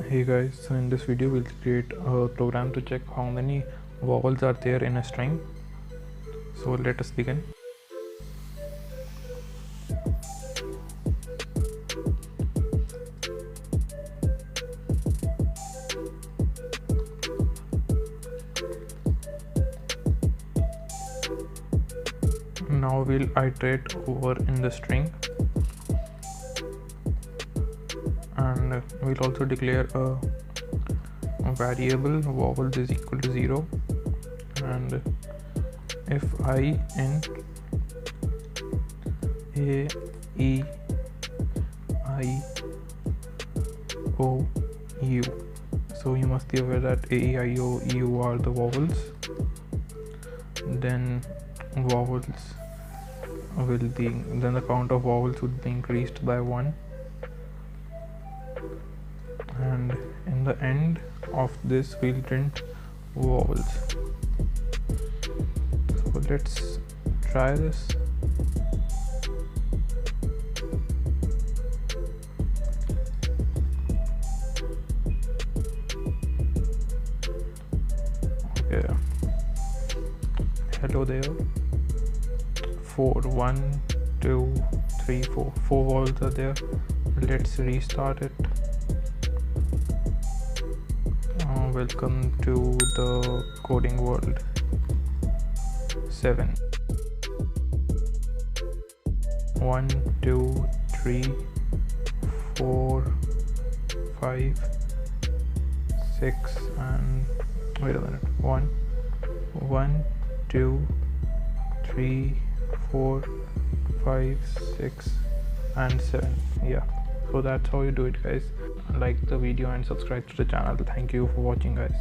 Hey guys, so in this video we'll create a program to check how many vowels are there in a string. So let us begin. Now we'll iterate over in the string, and we'll also declare a variable vowels is equal to 0, and if I in A, E, I, O, U. So you must be aware that A, E, I, O, U are the vowels. Then the count of vowels would be increased by 1, and in the end of this we'll print vowels. So let's try this. Okay, hello there. 4 1 2 3 4 vowels are there. Let's restart it. Welcome to the coding world. 7 1 2 3 4 5 6 and wait a minute. 1 2 3 4 5 6 and 7. Yeah, so that's how you do it, guys. Like the video and subscribe to the channel. Thank you for watching, guys.